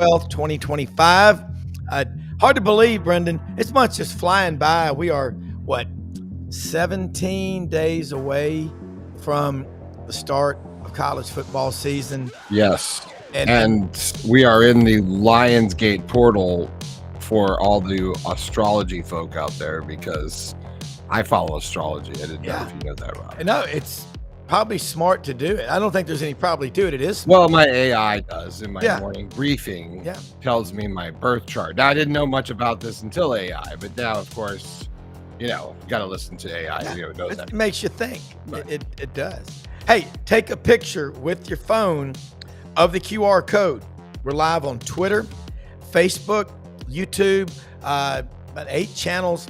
12th, 2025. Hard to believe, Brendan. This month's just flying by. We are, 17 days away from the start of college football season. Yes. And we are in the Lionsgate portal for all the astrology folk out there, because I follow astrology. I didn't know if you know that, Rob. No, it's probably smart to do it. I don't think there's any probably to it. It is smart. Well, my AI does in my morning briefing. Tells me my birth chart. Now, I didn't know much about this until AI, but now, of course, got to listen to AI. It makes you think. Right. It does. Hey, take a picture with your phone of the QR code. We're live on Twitter, Facebook, YouTube, about 8 channels.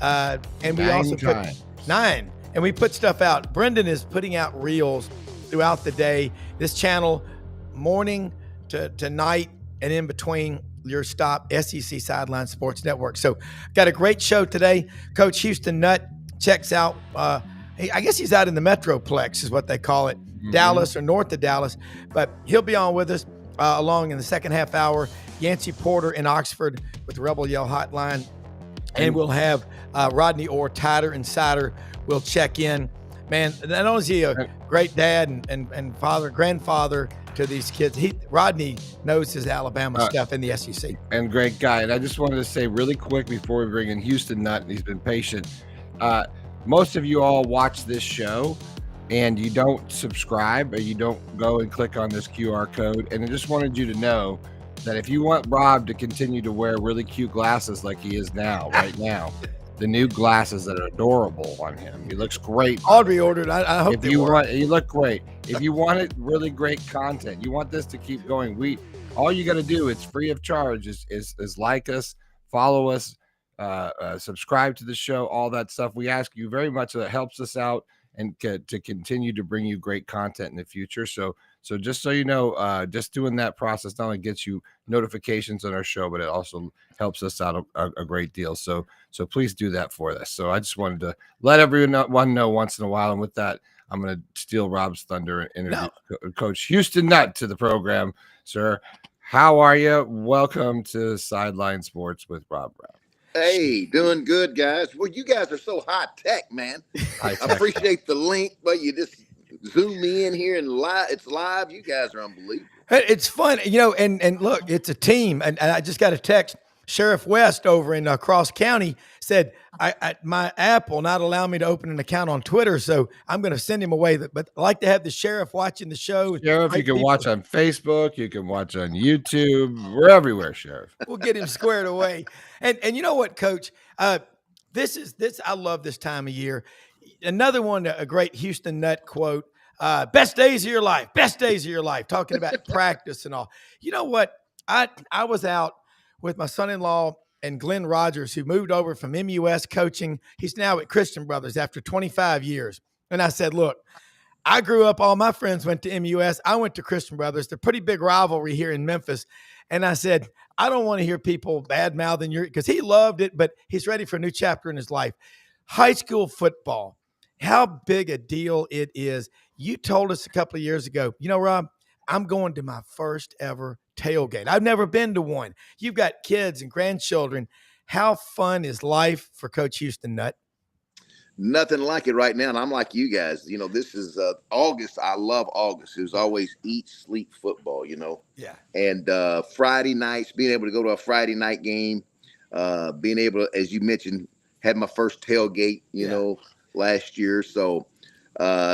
And we also put 9. And we put stuff out. Brendan is putting out reels throughout the day. This channel, morning to night, and in between your stop, SEC Sideline Sports Network. So got a great show today. Coach Houston Nutt checks out. I guess he's out in the Metroplex is what they call it, Dallas or north of Dallas. But he'll be on with us along in the second half hour. Yancy Porter in Oxford with the Rebel Yell Hotline. And we'll have Rodney Orr, Tider Insider, will check in. Man, not only is he a great dad and father, grandfather to these kids, Rodney knows his Alabama stuff in the SEC. And great guy. And I just wanted to say really quick before we bring in Houston Nutt, and he's been patient. Most of you all watch this show and you don't subscribe, or you don't go and click on this QR code. And I just wanted you to know that if you want Rob to continue to wear really cute glasses like he is now, right now, the new glasses that are adorable on him, he looks great. Audrey ordered. I hope you look great. If you wanted really great content, you want this to keep going, all you got to do, it's free of charge, is like us, follow us, subscribe to the show, all that stuff. We ask you very much. That helps us out and to continue to bring you great content in the future. So just so you know, just doing that process not only gets you notifications on our show, but it also helps us out a great deal. So please do that for us. So I just wanted to let everyone know once in a while. And with that, I'm going to steal Rob's thunder and introduce Coach Houston Nutt to the program. Sir, how are you? Welcome to Sideline Sports with Rob Brown. Hey, doing good, guys. Well, you guys are so high tech, man. I appreciate the link, but you just zoom me in here and it's live. You guys are unbelievable. It's fun, and look, it's a team. And I just got a text. Sheriff West over in Cross County said, my app will not allow me to open an account on Twitter, so I'm going to send him away. But I like to have the sheriff watching the show. Sheriff, you can watch on Facebook. You can watch on YouTube. We're everywhere, Sheriff. We'll get him squared away. And you know what, Coach? This. I love this time of year. Another one, a great Houston Nutt quote. Best days of your life. Best days of your life. Talking about practice and all. You know what? I was out with my son-in-law and Glenn Rogers, who moved over from MUS coaching. He's now at Christian Brothers after 25 years. And I said, look, I grew up, all my friends went to MUS. I went to Christian Brothers. They're pretty big rivalry here in Memphis. And I said, I don't want to hear people bad-mouthing because he loved it, but he's ready for a new chapter in his life. High school football, how big a deal it is. You told us a couple of years ago, Rob, I'm going to my first ever tailgate. I've never been to one. You've got kids and grandchildren. How fun is life for Coach Houston Nutt? Nothing like it right now. And I'm like you guys, this is August. I love August. It was always eat, sleep football, Yeah. And Friday nights, being able to go to a Friday night game, being able to, as you mentioned, had my first tailgate, last year. So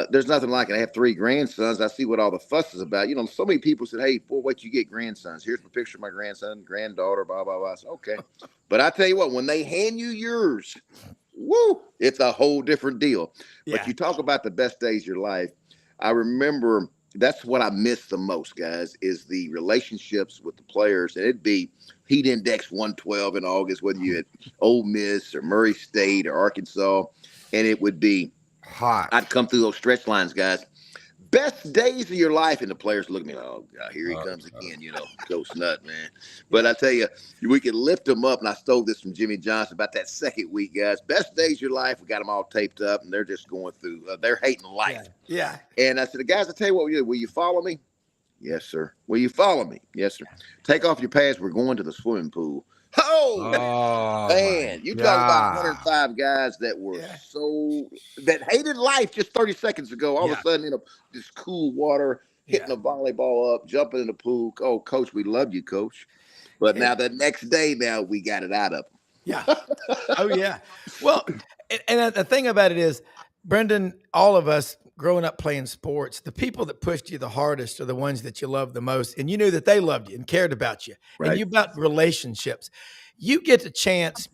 there's nothing like it. I have 3 grandsons. I see what all the fuss is about. So many people said, hey, boy, wait, you get grandsons. Here's my picture of my grandson, granddaughter, blah, blah, blah. I said, okay. But I tell you what, when they hand you yours, woo, it's a whole different deal. Yeah. But you talk about the best days of your life. I remember that's what I miss the most, guys, is the relationships with the players. And it'd be Heat Index 112 in August, whether you had Ole Miss or Murray State or Arkansas. And it would be hot. I'd come through those stretch lines, guys. Best days of your life, and the players look at me like, oh, God, here he comes again, Coach Nutt, man. But I tell you, we could lift them up, and I stole this from Jimmy Johnson about that second week, guys. Best days of your life, we got them all taped up, and they're just going through, they're hating life. Yeah. And I said, guys, I tell you what, will you follow me? Yes, sir. Will you follow me? Yes, sir. Take off your pads. We're going to the swimming pool. Oh, man. You talk about God. 105 guys that were Yeah. that hated life just 30 seconds ago. All of Yeah. a sudden, in this cool water, hitting Yeah. a volleyball up, jumping in the pool. Oh, coach, we love you, coach. But now the next day, now we got it out of them. Yeah. Oh, yeah. Well, and the thing about it is, Brendan, all of us growing up playing sports, the people that pushed you the hardest are the ones that you love the most. And you knew that they loved you and cared about you. Right. And you about relationships. You get the chance.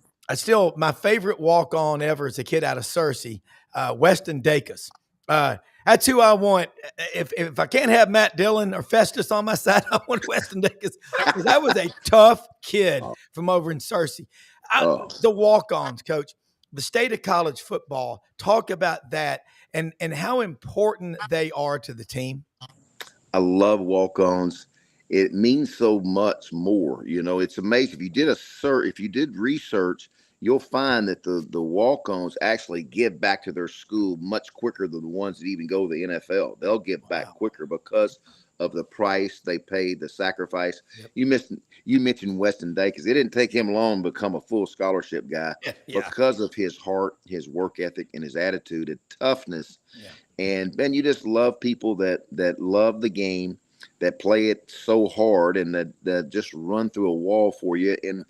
My favorite walk-on ever as a kid out of Searcy, Weston Dacus. That's who I want. If I can't have Matt Dillon or Festus on my side, I want Weston Dacus because that was a tough kid from over in Searcy. The walk-ons, Coach, the state of college football, talk about that and how important they are to the team. I love walk-ons. It means so much more. It's amazing. If you did research, you'll find that the walk-ons actually give back to their school much quicker than the ones that even go to the NFL. They'll give back quicker because of the price they paid, the sacrifice. Yep. You mentioned Weston Dacus. It didn't take him long to become a full scholarship guy because of his heart, his work ethic, and his attitude and toughness. Yeah. And Ben, you just love people that love the game, that play it so hard, and that just run through a wall for you. And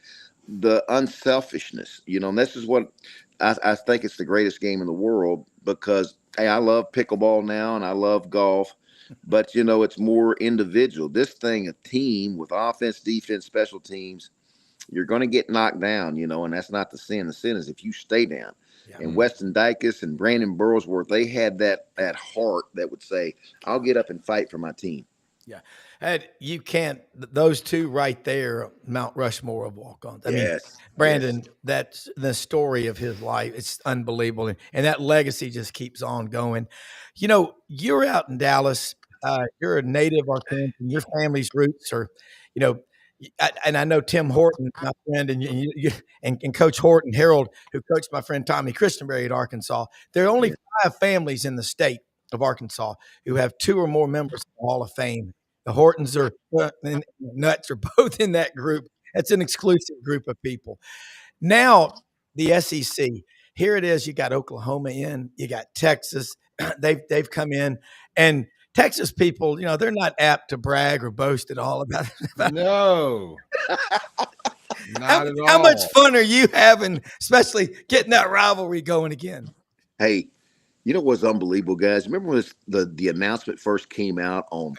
the unselfishness, and this is what I think it's the greatest game in the world because, hey, I love pickleball now and I love golf, but, it's more individual. This thing, a team with offense, defense, special teams, you're going to get knocked down, and that's not the sin. The sin is if you stay down. Yeah. And Weston Dacus and Brandon Burlsworth, they had that heart that would say, I'll get up and fight for my team. Yeah. And you can't, those two right there, Mount Rushmore of walk-ons. I mean, Brandon, that's the story of his life. It's unbelievable. And that legacy just keeps on going. You're out in Dallas. You're a native Arkansan. Your family's roots are, and I know Tim Horton, my friend, and Coach Horton, Harold, who coached my friend Tommy Christenberry at Arkansas. There are only 5 families in the state of Arkansas who have 2 or more members of the Hall of Fame. The Hortons and Nutts are both in that group. That's an exclusive group of people. Now, the SEC, here it is. You got Oklahoma in, you got Texas. They've come in, and Texas people, they're not apt to brag or boast at all about it. No. Not at all. How much fun are you having, especially getting that rivalry going again? Hey, you know what's unbelievable, guys? Remember when the announcement first came out on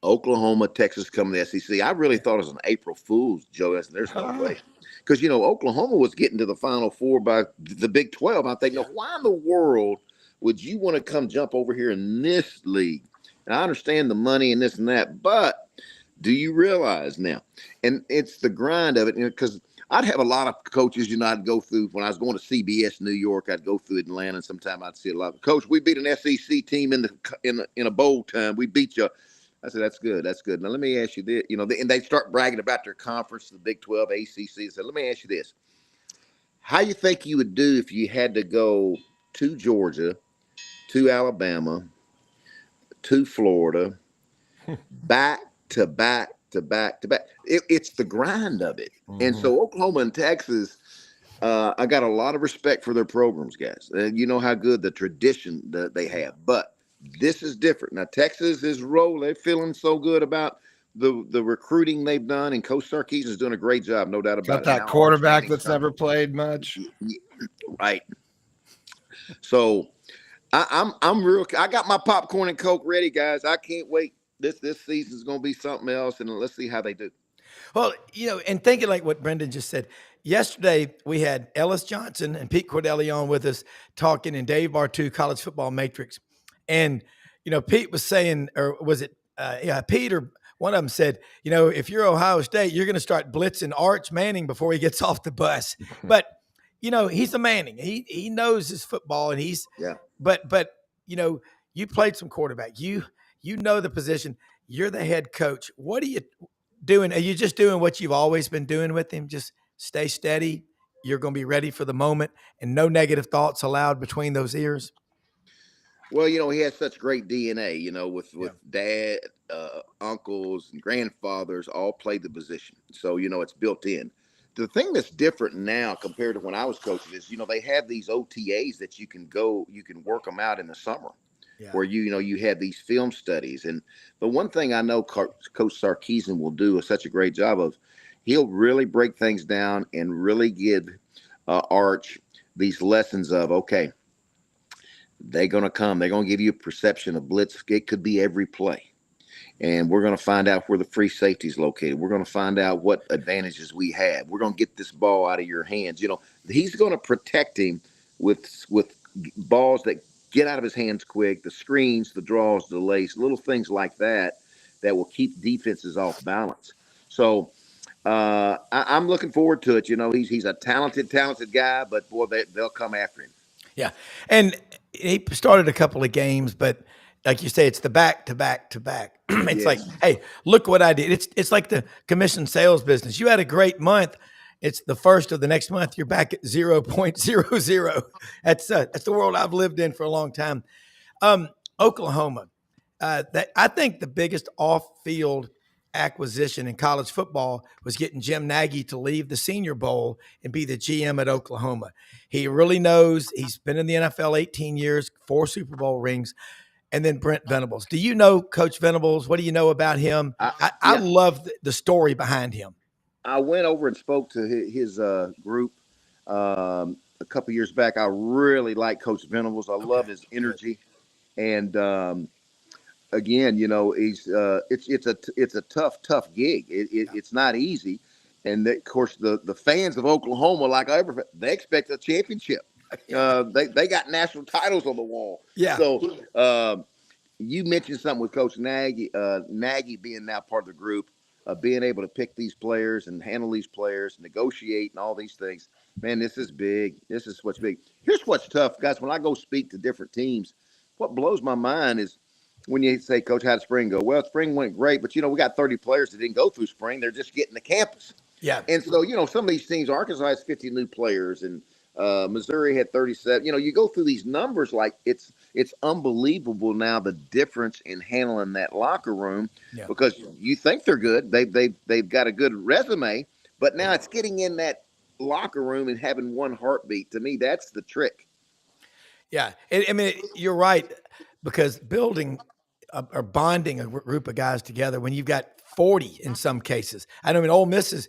Oklahoma, Texas coming to the SEC? I really thought it was an April Fool's joke. There's no way. Because, Oklahoma was getting to the Final Four by the Big 12. I'm thinking, why in the world would you want to come jump over here in this league? And I understand the money and this and that, but do you realize now? And it's the grind of it, because I'd have a lot of coaches, I'd go through when I was going to CBS New York. I'd go through Atlanta, and sometimes I'd see a lot of coach. We beat an SEC team in a bowl time. We beat you. I said, that's good. That's good. Now let me ask you this. And they start bragging about their conference, the Big 12, ACC. So let me ask you this: how you think you would do if you had to go to Georgia, to Alabama, to Florida, back to back to back to back? It's the grind of it. Mm-hmm. And so Oklahoma and Texas, I got a lot of respect for their programs, guys. You know how good the tradition that they have, but this is different. Now, Texas is rolling. They're feeling so good about the recruiting they've done, and Coach Sarkisian is doing a great job, no doubt about it. Got that quarterback that's never played much. Right. So I'm real. I got my popcorn and Coke ready, guys. I can't wait. This season is going to be something else, and let's see how they do. Well, and thinking like what Brendan just said, yesterday we had Ellis Johnson and Pete Cordelli on with us talking in Dave Bartu College Football Matrix. And, Pete was saying, or was it, Pete or one of them said, if you're Ohio State, you're going to start blitzing Arch Manning before he gets off the bus. But, he's a Manning. He knows his football, and but you played some quarterback. You know the position. You're the head coach. What are you doing? Are you just doing what you've always been doing with him? Just stay steady. You're going to be ready for the moment, and no negative thoughts allowed between those ears. Well, he has such great DNA, with Dad, uncles and grandfathers all played the position. So, it's built in. The thing that's different now compared to when I was coaching is, they have these OTAs that you can work them out in the summer. Yeah. Where you have these film studies. And the one thing I know Coach Sarkisian will do such a great job of, he'll really break things down and really give Arch these lessons of, okay, they're going to come. They're going to give you a perception of blitz. It could be every play. And we're going to find out where the free safety is located. We're going to find out what advantages we have. We're going to get this ball out of your hands. He's going to protect him with balls that get out of his hands quick, the screens, the draws, the lace, little things like that will keep defenses off balance. So I'm looking forward to it. He's a talented guy, but boy, they'll come after him. Yeah. And he started a couple of games, but like you say, it's the back to back to back. It's like, hey, look what I did. It's like the commission sales business. You had a great month. It's the first of the next month. You're back at 0.00. That's the world I've lived in for a long time. Oklahoma. I think the biggest off-field acquisition in college football was getting Jim Nagy to leave the Senior Bowl and be the GM at Oklahoma. He really knows. He's been in the NFL 18 years, 4 Super Bowl rings. And then Brent Venables. Do you know Coach Venables? What do you know about him? I love the story behind him. I went over and spoke to his group a couple years back. I really like Coach Venables. I love his energy. And again, he's it's a tough gig. It's not easy. And of course, the fans of Oklahoma, they expect a championship. They got national titles on the wall. Yeah. So you mentioned something with Coach Nagy. Nagy being now part of the group, being able to pick these players and handle these players, negotiate and all these things. Man, this is big. This is what's big. Here's what's tough, guys. When I go speak to different teams, what blows my mind is when you say, Coach, how did spring go? Well, spring went great, but we got 30 players that didn't go through spring. They're just getting to campus. Yeah. And so some of these teams, Arkansas has 50 new players, and Missouri had 37. You go through these numbers like it's unbelievable now, the difference in handling that locker room, because you think they're good. They've got a good resume, but now it's getting in that locker room and having one heartbeat. To me, that's the trick. Yeah. You're right, because building or bonding a group of guys together when you've got 40 in some cases. Ole Miss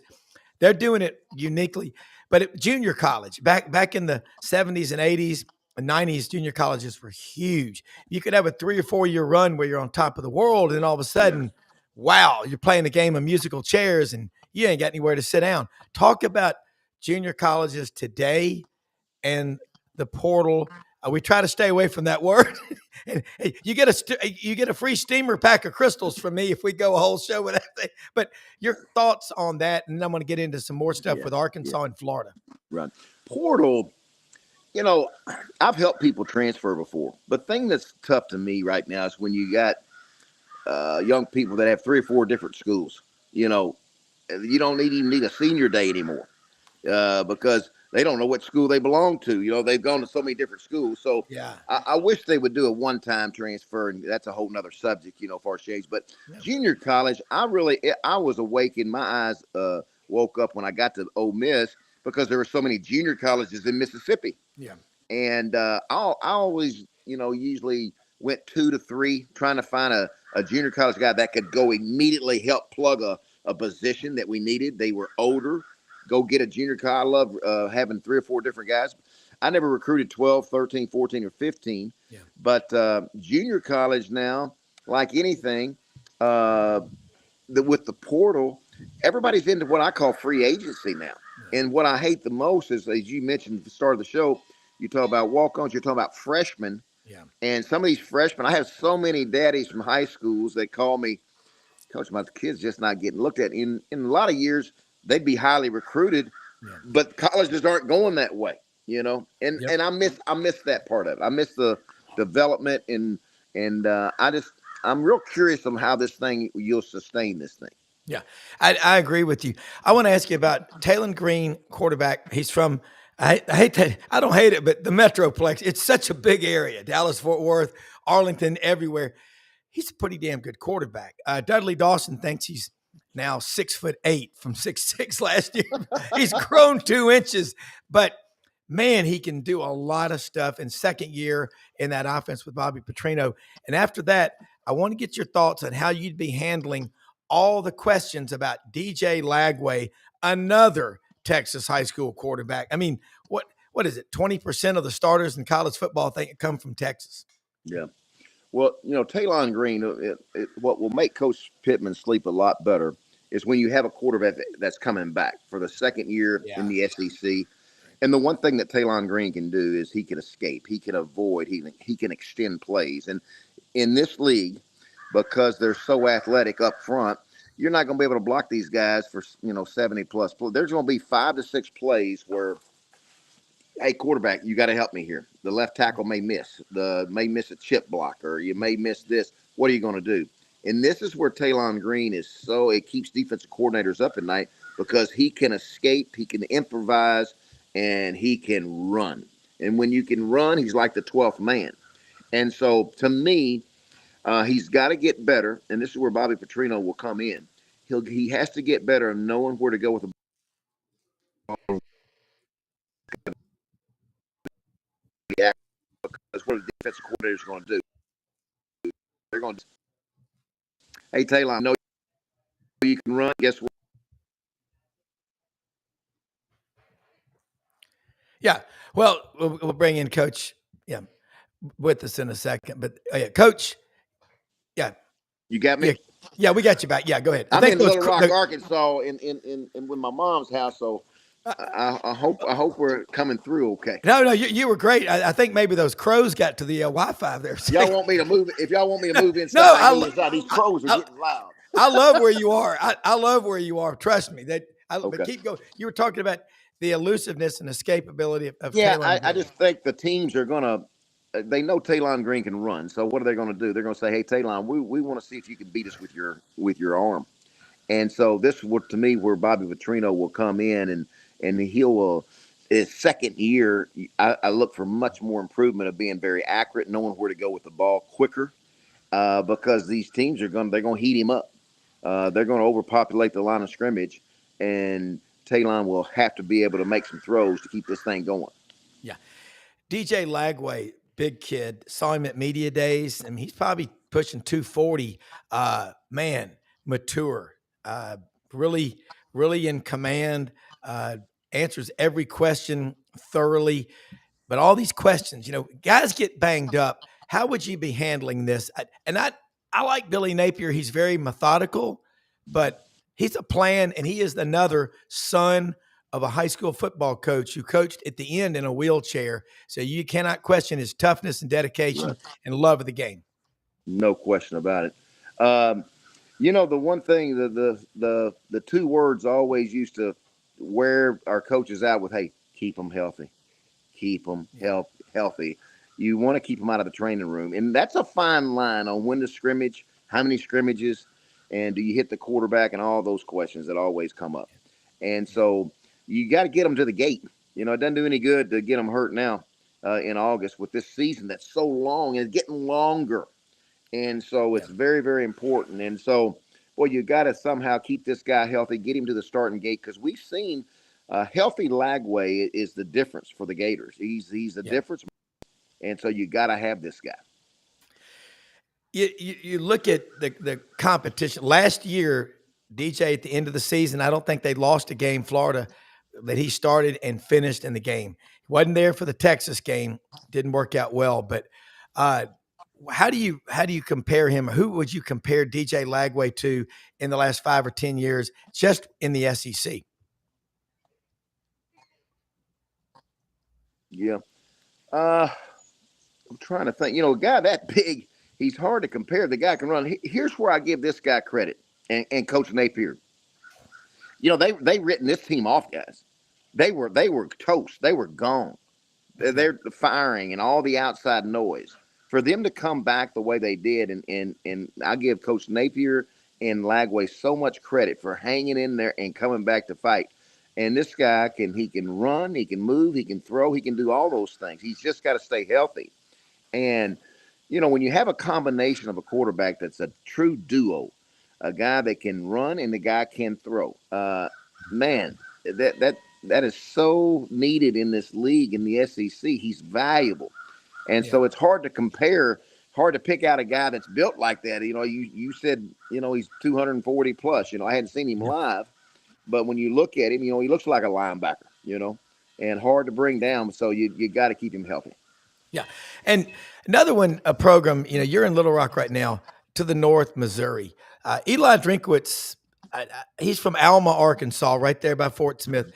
they're doing it uniquely. But junior college, back in the 70s and 80s and 90s, junior colleges were huge. You could have a 3 or 4 year run where you're on top of the world, and all of a sudden, wow, you're playing a game of musical chairs and you ain't got anywhere to sit down. Talk about junior colleges today and the portal. We try to stay away from that word. And hey, you get a free steamer pack of crystals from me if we go a whole show with that thing. But your thoughts on that, and then I'm going to get into some more stuff with Arkansas and Florida. Right. Portal, I've helped people transfer before. But the thing that's tough to me right now is when you got young people that have 3 or 4 different schools. You don't even need a senior day anymore because they don't know what school they belong to. They've gone to so many different schools. So I wish they would do a one-time transfer, and that's a whole nother subject, for change. But junior college, I was awake in my eyes, woke up when I got to Ole Miss because there were so many junior colleges in Mississippi. Yeah. And I always, usually went 2 to 3 trying to find a junior college guy that could go immediately help plug a position that we needed. They were older. Go get a junior college. I love having 3 or 4 different guys. I never recruited 12, 13, 14, or 15. Yeah. But junior college now, like anything, with the portal, everybody's into what I call free agency now. Yeah. And what I hate the most is, as you mentioned at the start of the show, you talk about walk-ons, you're talking about freshmen. Yeah. And some of these freshmen, I have so many daddies from high schools that call me, Coach, my kid's just not getting looked at. In a lot of years, they'd be highly recruited, but colleges aren't going that way, And I miss that part of it. I miss the development and I'm real curious on how you'll sustain this thing. Yeah, I agree with you. I want to ask you about Talon Green, quarterback. He's from I hate that. I don't hate it, but the Metroplex. It's such a big area. Dallas, Fort Worth, Arlington, everywhere. he's a pretty damn good quarterback. Dudley Dawson thinks he's now 6'8" from 6'6" last year. He's grown 2 inches, but man, he can do a lot of stuff in second year in that offense with Bobby Petrino. And after that, I want to get your thoughts on how you'd be handling all the questions about DJ Lagway, another Texas high school quarterback. I mean, what is it? 20% of the starters in college football think come from Texas. Yeah. Well, Taylon Green, what will make Coach Pittman sleep a lot better is when you have a quarterback that's coming back for the second year in the SEC. And the one thing that Taylon Green can do is he can escape, he can avoid, he can extend plays. And in this league, because they're so athletic up front, you're not going to be able to block these guys for 70 plus. There's going to be 5 to 6 plays where, hey, quarterback, you got to help me here. The left tackle may miss a chip block, or you may miss this. What are you going to do? And this is where Taylon Green is it keeps defensive coordinators up at night, because he can escape, he can improvise, and he can run. And when you can run, he's like the 12th man. And so, to me, he's got to get better, and this is where Bobby Petrino will come in. He has to get better at knowing where to go with the ball. Because what the defensive coordinator is going to do, they're going to, hey, Taylor, I know you can run. Guess what? Yeah. Well, we'll bring in Coach with us in a second. But Coach, you got me. Yeah, we got you back. Yeah, go ahead. I'm in Little Rock, Arkansas, in with my mom's house. So I hope we're coming through okay. No, you were great. I think maybe those crows got to the Wi-Fi there. Y'all want me to move? If y'all want me to move inside, inside. These crows are getting loud. I love where you are. I love where you are. Trust me. But keep going. You were talking about the elusiveness and escapability of Taylon. I just think the teams are going to. They know Taylon Green can run, so what are they going to do? They're going to say, "Hey, Taylon, we want to see if you can beat us with your arm." And so this is to me where Bobby Petrino will come in, and he will. His second year, I look for much more improvement of being very accurate, knowing where to go with the ball quicker, because these teams they're going to heat him up. They're going to overpopulate the line of scrimmage, and Taylon will have to be able to make some throws to keep this thing going. Yeah, DJ Lagway. Big kid, saw him at media days. I mean, he's probably pushing 240. Man, mature, really, really in command. Answers every question thoroughly. But all these questions, guys get banged up. How would you be handling this? I like Billy Napier. He's very methodical, but he's a plan, and he is another son of a high school football coach who coached at the end in a wheelchair. So you cannot question his toughness and dedication and love of the game. No question about it. The one thing, the 2 words always used to wear our coaches out with, hey, keep them healthy. Keep them healthy. You want to keep them out of the training room. And that's a fine line on when to scrimmage, how many scrimmages, and do you hit the quarterback, and all those questions that always come up. And so you got to get them to the gate. It doesn't do any good to get them hurt now in August with this season that's so long and getting longer. And so it's very, very important. And so, you got to somehow keep this guy healthy, get him to the starting gate, because we've seen healthy Lagway is the difference for the Gators. He's the difference. And so you got to have this guy. You look at the competition. Last year, DJ, at the end of the season, I don't think they lost a game, Florida, that he started and finished in the game. He wasn't there for the Texas game. Didn't work out well. But how do you compare him? Who would you compare DJ Lagway to in the last 5 or 10 years, just in the SEC? Yeah. I'm trying to think. A guy that big, he's hard to compare. The guy can run. Here's where I give this guy credit, and Coach Napier. They written this team off, guys. They were toast. They were gone. They're firing and all the outside noise. For them to come back the way they did, and I give Coach Napier and Lagway so much credit for hanging in there and coming back to fight. And this guy can run, he can move, he can throw, he can do all those things. He's just got to stay healthy. And when you have a combination of a quarterback that's a true duo, a guy that can run and the guy can throw, man, that is so needed in this league in the SEC. He's valuable, and so it's hard to compare. Hard to pick out a guy that's built like that. You said he's 240 plus. I hadn't seen him live, but when you look at him, he looks like a linebacker. And hard to bring down. So you got to keep him healthy. Yeah. And another one, a program, you're in Little Rock right now, to the north, Missouri. Eli Drinkwitz, he's from Alma, Arkansas, right there by Fort Smith.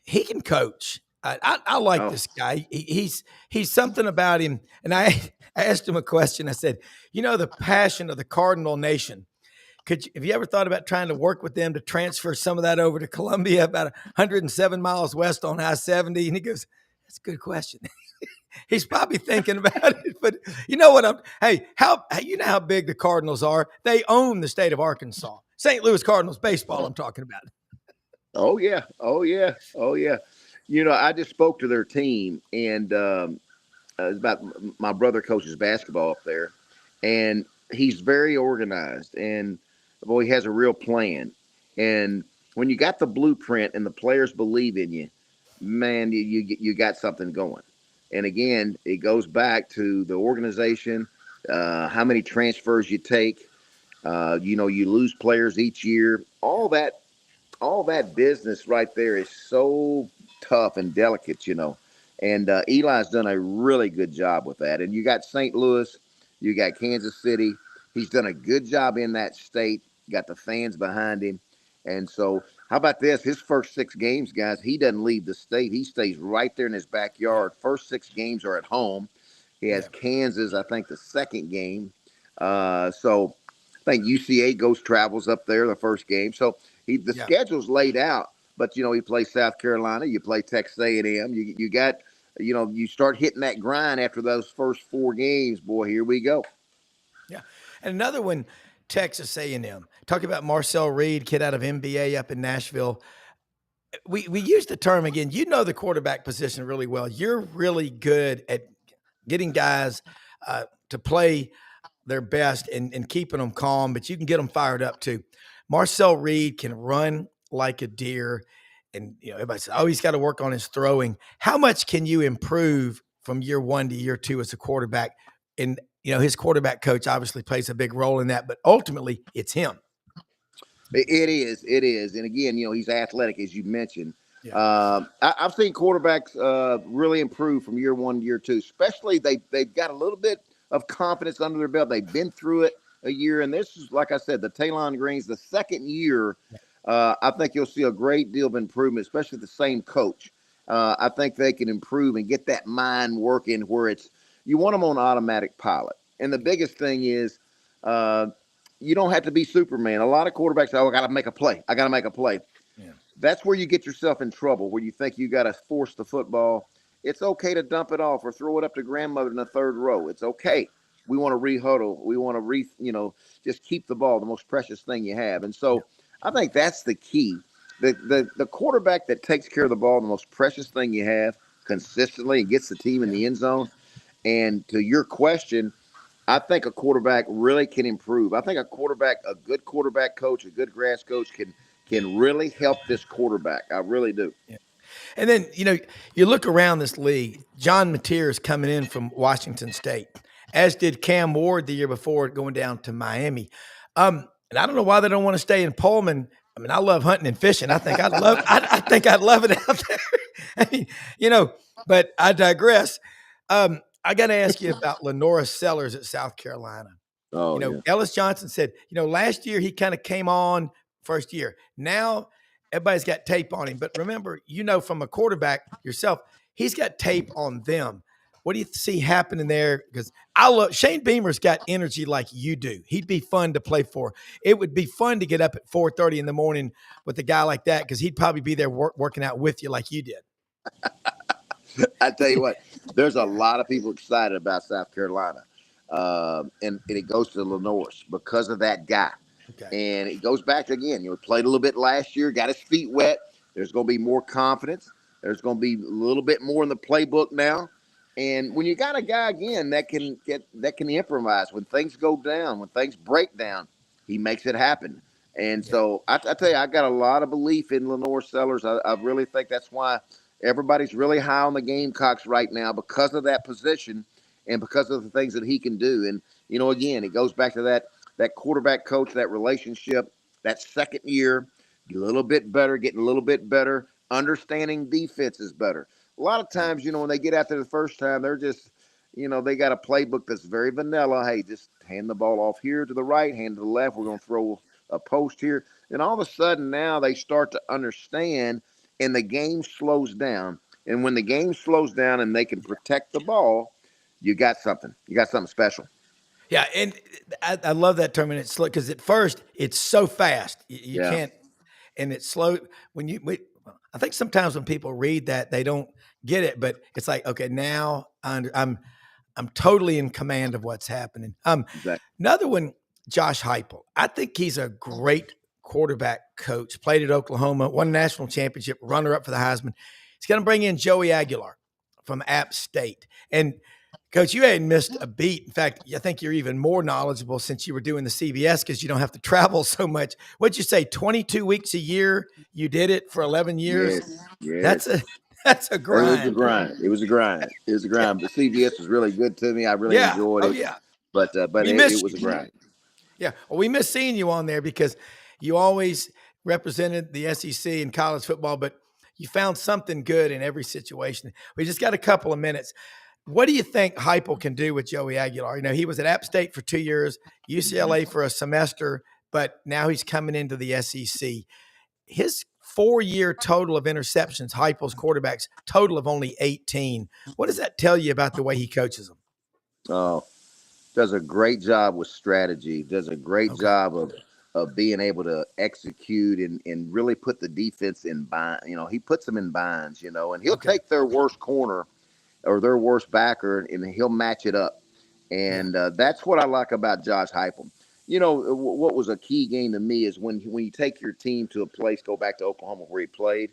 He can coach. I like this guy. He's something about him. And I asked him a question. I said, the passion of the Cardinal Nation. Have you ever thought about trying to work with them to transfer some of that over to Columbia, about 107 miles west on I-70? And he goes, that's a good question. He's probably thinking about it, but you know what? How big the Cardinals are? They own the state of Arkansas. St. Louis Cardinals baseball, I'm talking about. Oh yeah. I just spoke to their team, and it's about my brother coaches basketball up there, and he's very organized, and boy, he has a real plan. And when you got the blueprint and the players believe in you, man, you got something going. And again, it goes back to the organization, how many transfers you take. You lose players each year. All that business right there is so tough and delicate, And Eli's done a really good job with that. And you got St. Louis, you got Kansas City. He's done a good job in that state. Got the fans behind him. And so, how about this? His first 6 games, guys, he doesn't leave the state. He stays right there in his backyard. First 6 games are at home. He has Kansas, I think, the second game. So I think UCA travels up there the first game. So the schedule's laid out. But, he plays South Carolina. You play Texas A&M. You got, you start hitting that grind after those first 4 games. Boy, here we go. Yeah. And another one, Texas A&M. Talking about Marcel Reed, kid out of MBA up in Nashville. We use the term again. The quarterback position really well. You're really good at getting guys to play their best and keeping them calm, but you can get them fired up too. Marcel Reed can run like a deer, and everybody says, "Oh, he's got to work on his throwing." How much can you improve from year 1 to year 2 as a quarterback? And his quarterback coach obviously plays a big role in that, but ultimately it's him. It is. And again, he's athletic, as you mentioned. Yeah. I've seen quarterbacks really improve from year 1 to year 2, especially they've got a little bit of confidence under their belt. They've been through it a year. And this is, like I said, the Talon Green's the second year. I think you'll see a great deal of improvement, especially the same coach. I think they can improve and get that mind working where you want them on automatic pilot. And the biggest thing is you don't have to be Superman. A lot of quarterbacks say, I got to make a play. Yeah. That's where you get yourself in trouble, where you think you got to force the football. It's okay to dump it off or throw it up to grandmother in the third row. It's okay. We want to re-huddle. We want to just keep the ball, the most precious thing you have. And so I think that's the key. The quarterback that takes care of the ball, the most precious thing you have consistently, and gets the team in the end zone. And to your question, I think a quarterback really can improve. I think a good quarterback coach, a good grass coach can really help this quarterback. I really do. Yeah. And then, you look around this league, John Mateer is coming in from Washington State, as did Cam Ward the year before going down to Miami. And I don't know why they don't want to stay in Pullman. I mean, I love hunting and fishing. I think I'd love it out there. I mean, but I digress. I got to ask you about Lenora Sellers at South Carolina. Ellis Johnson said, last year he kind of came on first year. Now everybody's got tape on him. But remember, from a quarterback yourself, he's got tape on them. What do you see happening there? Because Shane Beamer's got energy like you do. He'd be fun to play for. It would be fun to get up at 4:30 in the morning with a guy like that, because he'd probably be there working out with you like you did. I tell you what, there's a lot of people excited about South Carolina. And it goes to Lenore's because of that guy. Okay. And it goes back to, again, played a little bit last year, got his feet wet. There's going to be more confidence. There's going to be a little bit more in the playbook now. And when you got a guy again that can improvise when things go down, when things break down, he makes it happen. And Yeah. so I tell you, I got a lot of belief in Lenore Sellers. I really think that's why everybody's really high on the Gamecocks right now, because of that position and because of the things that he can do. And again, it goes back to that quarterback coach, that relationship, that second year, a little bit better, getting a little bit better, understanding defenses better. A lot of times, when they get out there the first time, they're just, they got a playbook that's very vanilla. Hey, just hand the ball off here to the right, hand to the left. We're going to throw a post here. And all of a sudden now they start to understand, and the game slows down. And when the game slows down and they can protect the ball, you got something. You got something special. Yeah, and I love that term, and it's slow because at first it's so fast you Yeah, can't, and it's slow I think sometimes when people read that they don't get it, but it's like, okay, now I'm totally in command of what's happening. exactly. Another one, Josh Heupel. I think he's a great quarterback coach. Played at Oklahoma, won a national championship, runner up for the Heisman. He's going to bring in Joey Aguilar from App State, and Coach, you ain't missed a beat. In fact, I think you're even more knowledgeable since you were doing the CBS because you don't have to travel so much. What'd you say? 22 weeks a year. You did it for 11 years. Yes, yes. That's a that's a It was a grind. grind. It was a grind. It was a Yeah. grind. But CBS was really good to me. I really Yeah. enjoyed Oh it. yeah. But We it miss was a grind. Yeah. Well, we miss seeing you on there because you always represented the SEC in college football, but you found something good in every situation. We just got a couple of minutes. What do you think Heupel can do with Joey Aguilar? He was at App State for 2 years, UCLA for a semester, but now he's coming into the SEC. His 4-year total of interceptions, Heupel's quarterbacks, total of only 18. What does that tell you about the way he coaches them? Oh, does a great job with strategy. Does a great Okay. job of being able to execute and really put the defense in bind. He puts them in binds. And he'll Okay. take their worst corner or their worst backer and he'll match it up. Yeah. And that's what I like about Josh Heupel. What was a key game to me is when you take your team to a place, go back to Oklahoma where he played.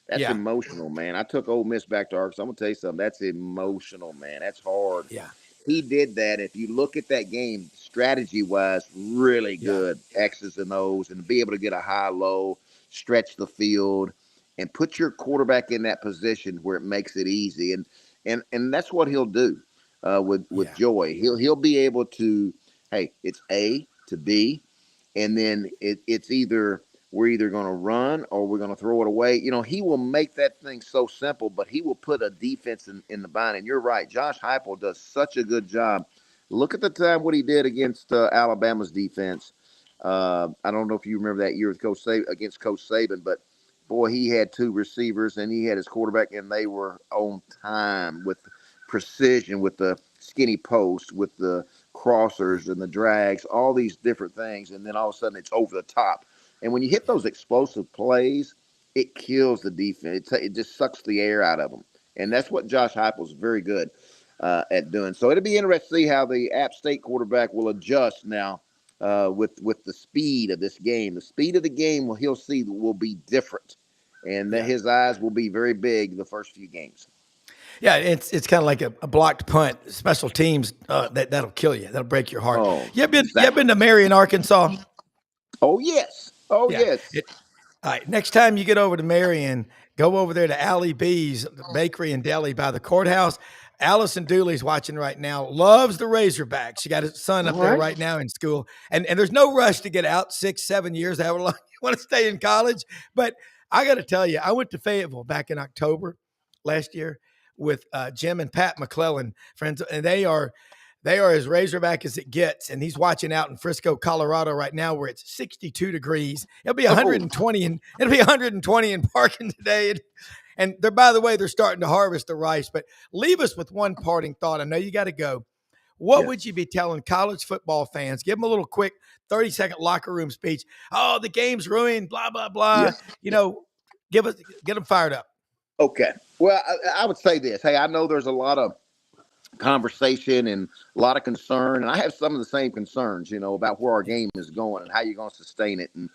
That's Yeah. emotional, man. I took Ole Miss back to Arkansas. I'm gonna tell you something. That's emotional, man. That's hard. Yeah. He did that. If you look at that game, strategy wise, really Yeah. good. X's and O's, and be able to get a high low, stretch the field, and put your quarterback in that position where it makes it easy. And that's what he'll do with Yeah. Joey. He'll be able to, hey, it's A to B, and then it's either we're either going to run or we're going to throw it away. He will make that thing so simple, but he will put a defense in the bind. And you're right, Josh Heupel does such a good job. Look at the time what he did against Alabama's defense. I don't know if you remember that year with against Coach Saban, but boy, he had two receivers and he had his quarterback, and they were on time with precision, with the skinny post, with the crossers and the drags, all these different things. And then all of a sudden it's over the top. And when you hit those explosive plays, it kills the defense. It just sucks the air out of them. And that's what Josh Heupel's very good at doing. So it'll be interesting to see how the App State quarterback will adjust now with the speed of this game. The speed of the game, he'll see, will be different. And Yeah. his eyes will be very big the first few games. Yeah, it's kind of like a blocked punt. Special teams that'll kill you. That'll break your heart. Oh, You been exactly. to Marion, Arkansas? Oh, yes. Oh, Yeah. yes. All right. Next time you get over to Marion, go over there to Allie B's Bakery and Deli by the courthouse. Allison Dooley's watching right now. Loves the Razorbacks. She got his son up All there right. right now in school, and there's no rush to get out 6-7 years. However long you want to stay in college. But I got to tell you, I went to Fayetteville back in October last year with Jim and Pat McClellan, friends, and they are as Razorback as it gets. And he's watching out in Frisco, Colorado right now, where it's 62 degrees. It'll be 120 and it'll be 120 in parking today. And they're, by the way, they're starting to harvest the rice. But leave us with one parting thought. I know you got to go. What would you be telling college football fans? Give them a little quick 30-second locker room speech. Oh, the game's ruined, blah, blah, blah. Yeah. Get them fired up. Okay. Well, I would say this. Hey, I know there's a lot of conversation and a lot of concern, and I have some of the same concerns, about where our game is going and how you're going to sustain it. And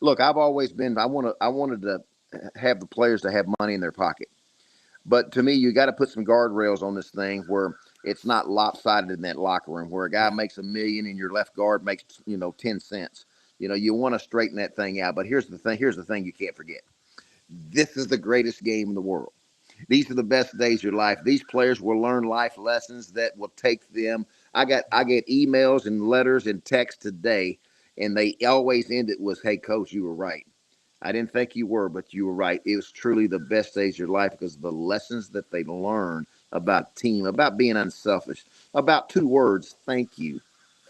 look, I've always been. I wanted to have the players to have money in their pocket. But to me, you got to put some guardrails on this thing where it's not lopsided in that locker room where a guy makes $1 million and your left guard makes 10 cents. You want to straighten that thing out. But here's the thing. Here's the thing you can't forget. This is the greatest game in the world. These are the best days of your life. These players will learn life lessons that will take them. I get emails and letters and texts today, and they always end it with, "Hey, coach, you were right. I didn't think you were, but you were right. It was truly the best days of your life because of the lessons that they learn about team, about being unselfish, about 2 words, thank you.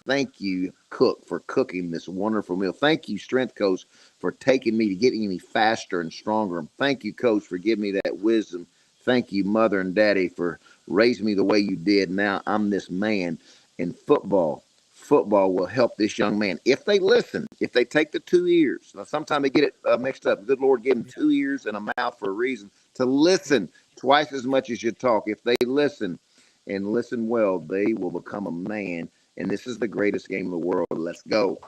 Thank you, Cook, for cooking this wonderful meal. Thank you, strength coach, for taking me to getting me faster and stronger. Thank you, coach, for giving me that wisdom. Thank you, mother and daddy, for raising me the way you did. Now I'm this man." In football will help this young man if they listen, if they take the 2 ears. Now, sometimes they get it mixed up. Good Lord gave them 2 ears and a mouth for a reason to listen twice as much as you talk. If they listen and listen well, they will become a man. And this is the greatest game in the world. Let's go.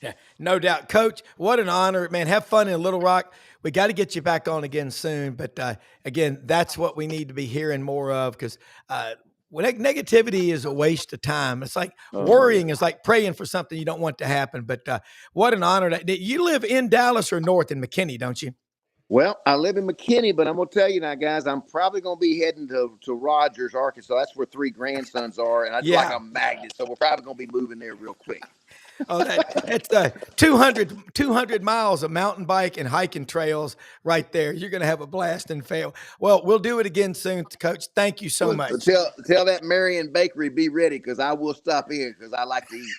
Yeah, no doubt. Coach, what an honor, man. Have fun in Little Rock. We got to get you back on again soon. But again, that's what we need to be hearing more of because negativity is a waste of time. It's like worrying is like praying for something you don't want to happen. But what an honor. You live in Dallas or north in McKinney, don't you? Well, I live in McKinney, but I'm going to tell you now, guys, I'm probably going to be heading to Rogers, Arkansas. That's where 3 grandsons are, and I like a magnet, so we're probably going to be moving there real quick. Oh, that's 200 miles of mountain bike and hiking trails right there. You're going to have a blast and fail. Well, we'll do it again soon, Coach. Thank you so much. Tell that Marion Bakery be ready because I will stop in because I like to eat.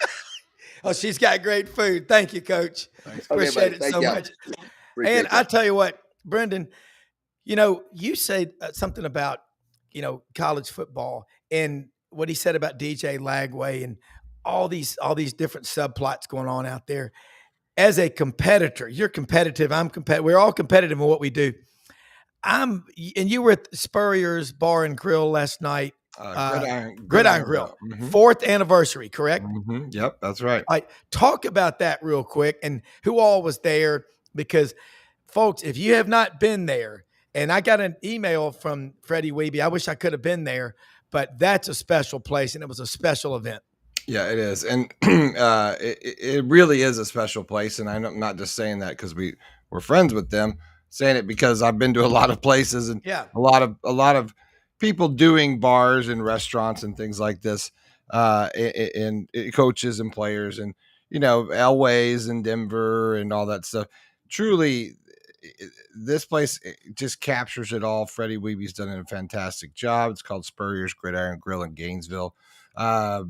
Oh, she's got great food. Thank you, Coach. Appreciate it so much. And I tell you what, Brendan, you said something about, college football and what he said about DJ Lagway and all these different subplots going on out there. As a competitor, you're competitive. I'm competitive. We're all competitive in what we do. And you were at Spurrier's Bar and Grill last night. Gridiron Grill. Mm-hmm. 4th anniversary, correct? Mm-hmm. Yep, that's right. All right. Talk about that real quick and who all was there because, folks, if you have not been there, and I got an email from Freddie Weeby. I wish I could have been there, but that's a special place, and it was a special event. Yeah, it is. And it really is a special place. And I'm not just saying that because we're friends with them, saying it because I've been to a lot of places and a lot of people doing bars and restaurants and things like this, and coaches and players and, Elway's in Denver and all that stuff. Truly, this place just captures it all. Freddie Weeby's done a fantastic job. It's called Spurrier's Gridiron Grill in Gainesville. Coach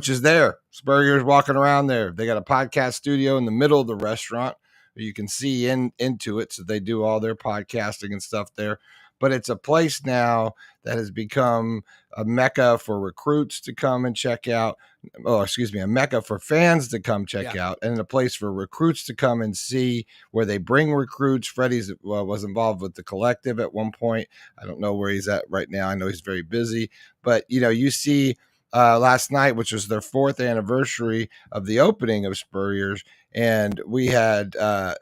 is there. Spurrier's walking around there. They got a podcast studio in the middle of the restaurant where you can see into it. So they do all their podcasting and stuff there. But it's a place now that has become a mecca for recruits to come and check out. A mecca for fans to come check out, and a place for recruits to come and see where they bring recruits. Freddie's was involved with the collective at one point. I don't know where he's at right now. I know he's very busy, but you see last night, which was their 4th anniversary of the opening of Spurrier's, and we had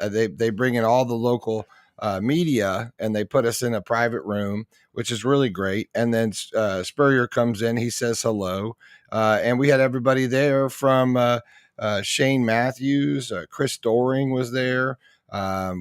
they bring in all the local media and they put us in a private room, which is really great. And then Spurrier comes in, he says hello. And we had everybody there from Shane Matthews, Chris Doring was there.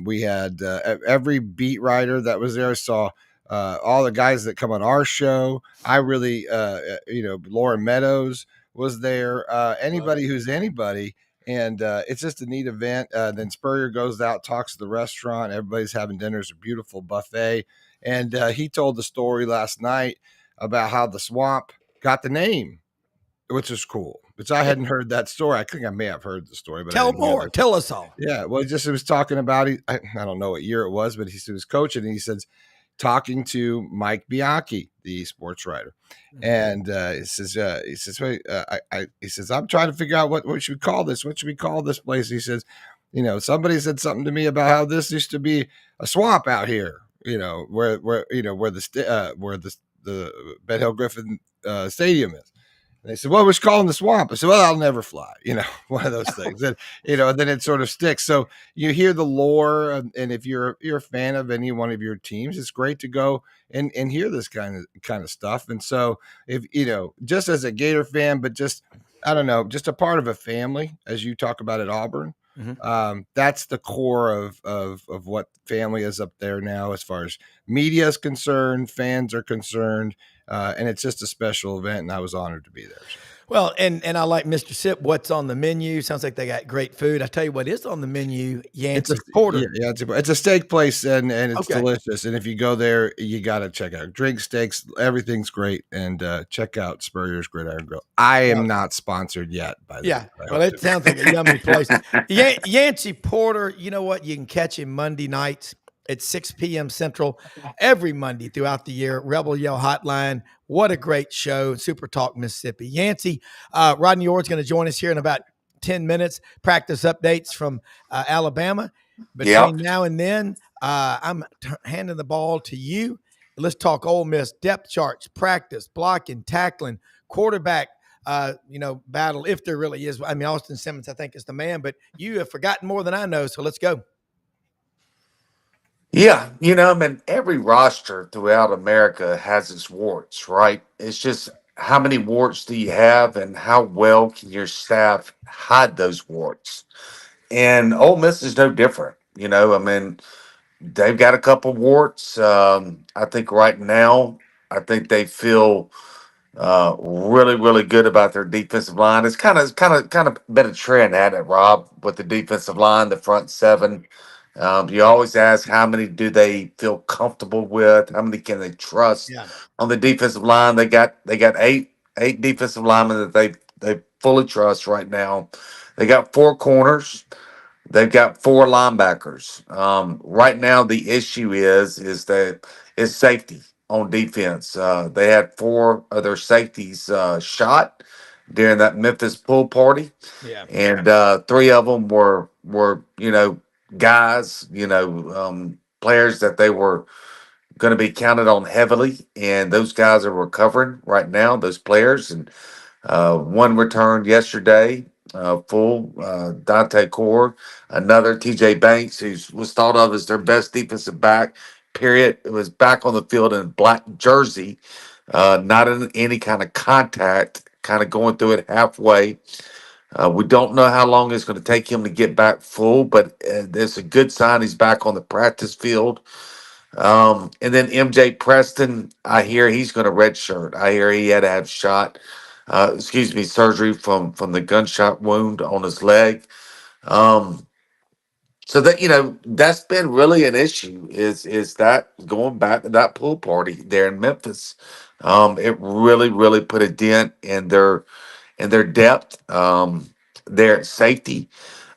We had every beat writer that was there. I saw all the guys that come on our show. I really, Lauren Meadows was there. Anybody who's anybody. And it's just a neat event. Then Spurrier goes out, talks to the restaurant. Everybody's having dinner. It's a beautiful buffet. And he told the story last night about how the swamp got the name, which is cool. Which I hadn't heard that story. I think I may have heard the story. But tell more. Tell us all. Yeah. Well, he was talking about it. I don't know what year it was, but he was coaching, and he says, talking to Mike Bianchi, the sports writer. And he says, I'm trying to figure out what should we call this? What should we call this place? He says, somebody said something to me about how this used to be a swamp out here, where the Ben Hill Griffin Stadium is. And they said, well, we're calling the swamp. I said, well, I'll never fly, one of those things. And, then it sort of sticks. So you hear the lore. And if you're a fan of any one of your teams, it's great to go and hear this kind of stuff. And so if, just as a Gator fan, but just, I don't know, just a part of a family, as you talk about at Auburn, that's the core of what family is up there now, as far as media is concerned, fans are concerned. And it's just a special event, and I was honored to be there. So. Well, and I like Mr. Sip. What's on the menu? Sounds like they got great food. I tell you what is on the menu, Yancy Porter. Yeah, it's a steak place, and it's delicious. And if you go there, you got to check out drink steaks. Everything's great, and check out Spurrier's Gridiron Grill. I am not sponsored yet, by the way. Well, it sounds like a yummy place. Yancy Porter, you know what? You can catch him Monday nights at 6 p.m. Central every Monday throughout the year. Rebel Yell Hotline. What a great show. Super Talk Mississippi. Yancy, Rodney Orr is going to join us here in about 10 minutes. Practice updates from Alabama. Between now and then, I'm handing the ball to you. Let's talk Ole Miss depth charts, practice, blocking, tackling, quarterback, battle, if there really is. I mean, Austin Simmons, I think, is the man, but you have forgotten more than I know, so let's go. Yeah, every roster throughout America has its warts, right? It's just how many warts do you have and how well can your staff hide those warts? And Ole Miss is no different. They've got a couple warts. I think right now, I think they feel really, really good about their defensive line. It's kind of been a trend, hadn't it, Rob, with the defensive line, the front seven. You always ask how many do they feel comfortable with? How many can they trust on the defensive line? They got eight defensive linemen that they fully trust right now. They got four corners. They've got four linebackers. Right now, the issue is safety on defense. They had four of their safeties shot during that Memphis pool party, and three of them were guys, players that they were going to be counted on heavily, and those guys are recovering right now. Those players, and one returned yesterday, full. Dante Core, another TJ Banks, who was thought of as their best defensive back. Period. It was back on the field in a black jersey, not in any kind of contact, kind of going through it halfway. We don't know how long it's going to take him to get back full, but there's a good sign he's back on the practice field. And then MJ Preston, I hear he's going to redshirt. I hear he had to have surgery from the gunshot wound on his leg. So that's been really an issue. Is that going back to that pool party there in Memphis? It really put a dent in their depth, their safety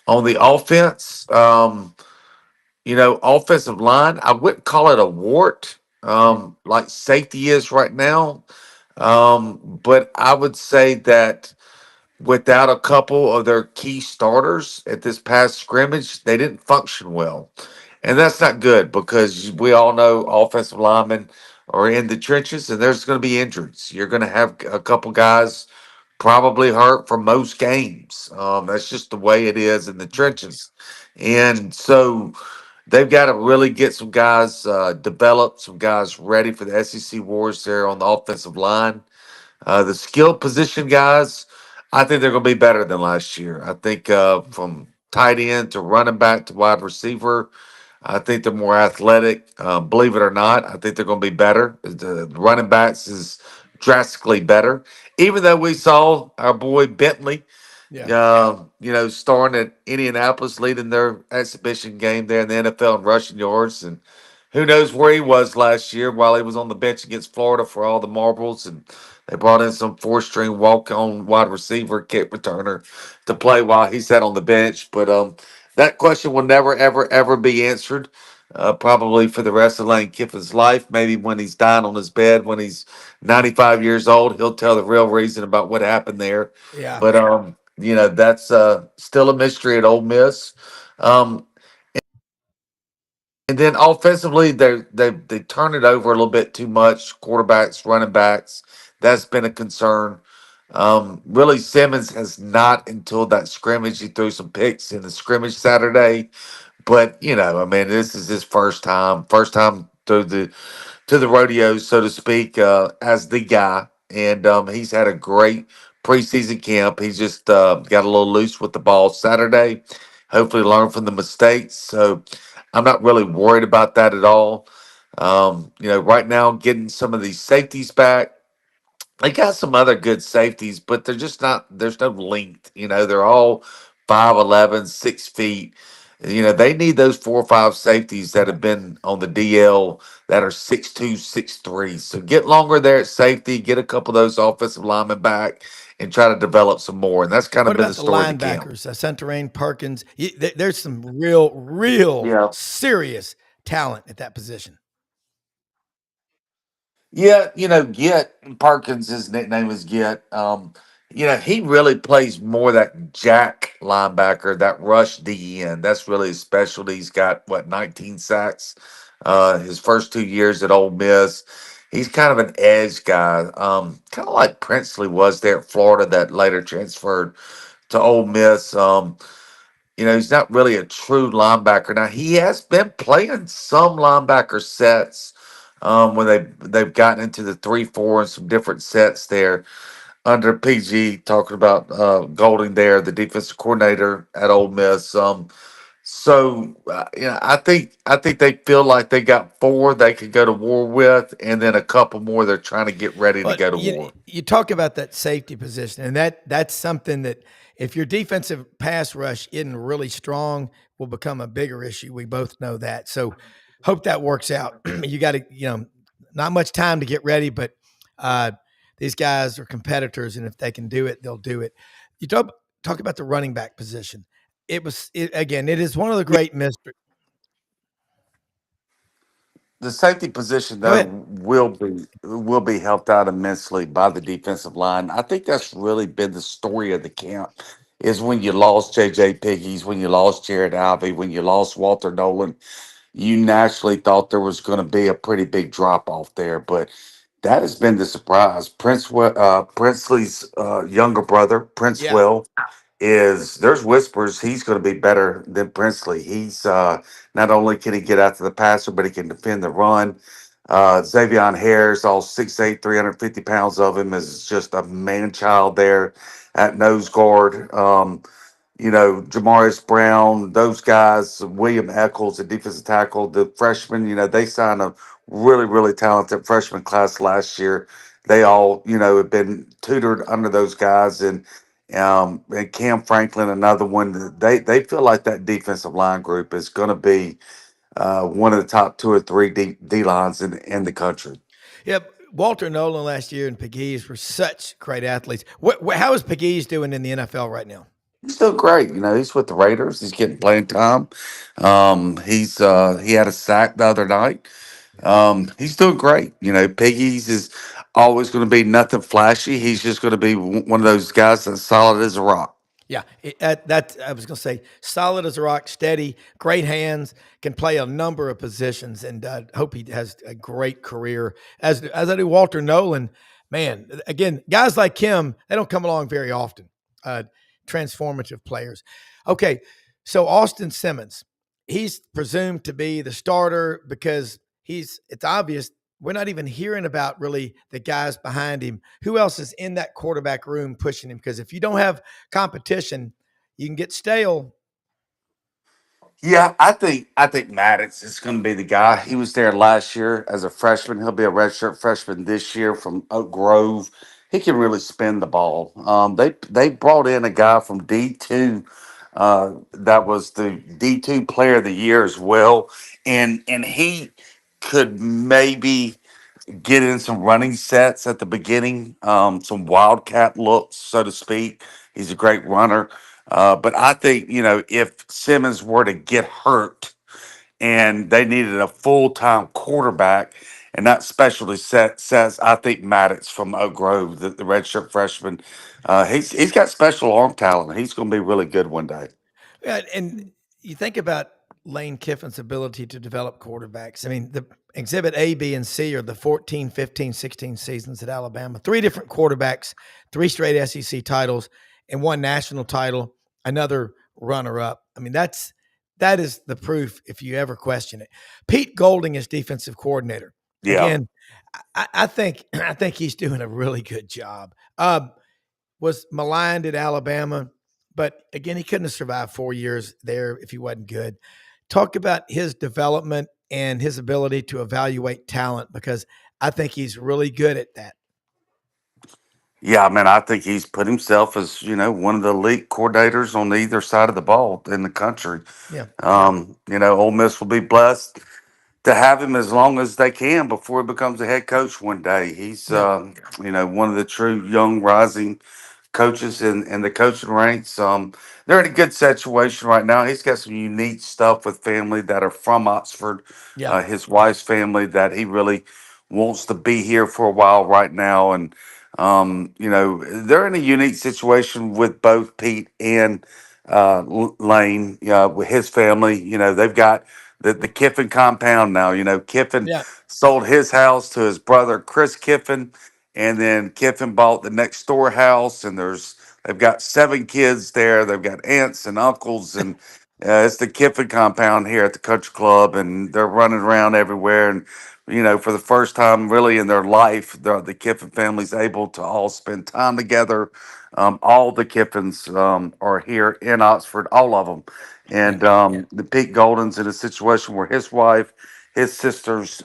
on the offense. Offensive line, I wouldn't call it a wart, like safety is right now. But I would say that without a couple of their key starters at this past scrimmage, they didn't function well. And that's not good because we all know offensive linemen are in the trenches and there's going to be injuries. You're going to have a couple guys probably hurt for most games. That's just the way it is in the trenches. And so they've got to really get some guys developed, some guys ready for the SEC wars there on the offensive line. The skill position guys, I think they're going to be better than last year. I think from tight end to running back to wide receiver, I think they're more athletic. Believe it or not, I think they're going to be better. The running backs is drastically better. Even though we saw our boy Bentley, starting at Indianapolis, leading their exhibition game there in the NFL in rushing yards, and who knows where he was last year while he was on the bench against Florida for all the marbles, and they brought in some four-string walk-on wide receiver, kick returner to play while he sat on the bench. But that question will never, ever, ever be answered. Probably for the rest of Lane Kiffin's life. Maybe when he's dying on his bed, when he's 95 years old, he'll tell the real reason about what happened there. Yeah. But that's still a mystery at Ole Miss. And then offensively, they turn it over a little bit too much. Quarterbacks, running backs, that's been a concern. Really, Simmons has not until that scrimmage. He threw some picks in the scrimmage Saturday, but I mean, this is his first time through the rodeo, so to speak, as the guy. And he's had a great preseason camp. He's just got a little loose with the ball Saturday. Hopefully, learn from the mistakes. So I'm not really worried about that at all. Right now, getting some of these safeties back. They got some other good safeties, but they're just not, there's no length. They're all 5'11", 6 feet. They need those 4 or 5 safeties that have been on the DL that are 6'2", 6'3". So get longer there at safety, get a couple of those offensive linemen back, and try to develop some more. And that's kind What of been about the the story of the camp. linebackers? Centerrain, Perkins. There's some real Yeah. serious talent at that position. Yeah, Get Perkins, his nickname is Get. He really plays more that jack linebacker, that rush DN. That's really his specialty. He's got 19 sacks his first 2 years at Ole Miss. He's kind of an edge guy, kind of like Princely was there at Florida that later transferred to Ole Miss. He's not really a true linebacker. Now he has been playing some linebacker sets when they've gotten into the 3-4 and some different sets there under PG. Talking about Golding there, the defensive coordinator at Ole Miss. I think they feel like they got 4 they could go to war with, and then a couple more they're trying to get ready to But go to you war. you talk about that safety position, and that's something that if your defensive pass rush isn't really strong, will become a bigger issue. We both know that. So hope that works out. You got to, not much time to get ready, but uh, these guys are competitors, and if they can do it, they'll do it. You talk about the running back position. Again, it is one of the great mysteries. The safety position Go though ahead. will be helped out immensely by the defensive line. I think that's really been the story of the camp is when you lost JJ Piggies, when you lost Jared Alvey, when you lost Walter Nolan, you naturally thought there was going to be a pretty big drop off there, but that has been the surprise. Princely's younger brother, Prince Yeah. Will, is there's whispers he's going to be better than Princely. He's not only can he get after the passer, but he can defend the run. Xavion Harris, all 6'8", 350 pounds of him, is just a man child there at nose guard. Jamarius Brown, those guys, William Eccles, the defensive tackle, the freshman, they signed a really, really talented freshman class last year. They all, have been tutored under those guys, and Cam Franklin, another one. They feel like that defensive line group is going to be one of the top 2 or 3 D lines in the country. Yep. Walter Nolan last year and Pegues were such great athletes. How is Pegues doing in the NFL right now? He's still great. He's with the Raiders. He's getting playing time. He had a sack the other night. He's doing great. Piggies is always going to be nothing flashy. He's just going to be one of those guys that's solid as a rock. Yeah, that I was going to say, solid as a rock, steady, great hands, can play a number of positions, and hope he has a great career. As I do Walter Nolan, man. Again, guys like him, they don't come along very often. Uh, Transformative players. Okay, so Austin Simmons, he's presumed to be the starter because it's obvious we're not even hearing about really the guys behind him. Who else is in that quarterback room pushing him? Because if you don't have competition, you can get stale. Yeah, I think Maddox is going to be the guy. He was there last year as a freshman. He'll be a redshirt freshman this year from Oak Grove. He can really spin the ball. They brought in a guy from D2 that was the D2 Player of the Year as well, and he could maybe get in some running sets at the beginning, some wildcat looks, so to speak. He's a great runner. But I think, if Simmons were to get hurt and they needed a full time quarterback and that specialty says, I think Maddox from Oak Grove, the redshirt freshman, he's got special arm talent. He's going to be really good one day. Yeah, and you think about Lane Kiffin's ability to develop quarterbacks. I mean, the exhibit A, B, and C are the 14, 15, 16 seasons at Alabama. 3 different quarterbacks, 3 straight SEC titles, and 1 national title, another runner-up. I mean, that is the proof if you ever question it. Pete Golding is defensive coordinator. Yeah. Again, I think he's doing a really good job. Was maligned at Alabama, but again, he couldn't have survived 4 years there if he wasn't good. Talk about his development and his ability to evaluate talent, because I think he's really good at that. Yeah, I mean, I think he's put himself as, one of the elite coordinators on either side of the ball in the country. Yeah. Ole Miss will be blessed to have him as long as they can before he becomes a head coach one day. He's, one of the true young rising coaches in the coaching ranks. They're in a good situation right now. He's got some unique stuff with family that are from Oxford. Yeah. His wife's family that he really wants to be here for a while right now. And, they're in a unique situation with both Pete and Lane, with his family. They've got the Kiffin compound now. Kiffin Yeah. sold his house to his brother, Chris Kiffin. And then Kiffin bought the next door house, and they've got 7 kids there. They've got aunts and uncles, and it's the Kiffin compound here at the country club, and they're running around everywhere. And for the first time really in their life, the Kiffin family's able to all spend time together. All the Kiffins are here in Oxford, all of them, and the Pete Golden's in a situation where his wife, his sisters.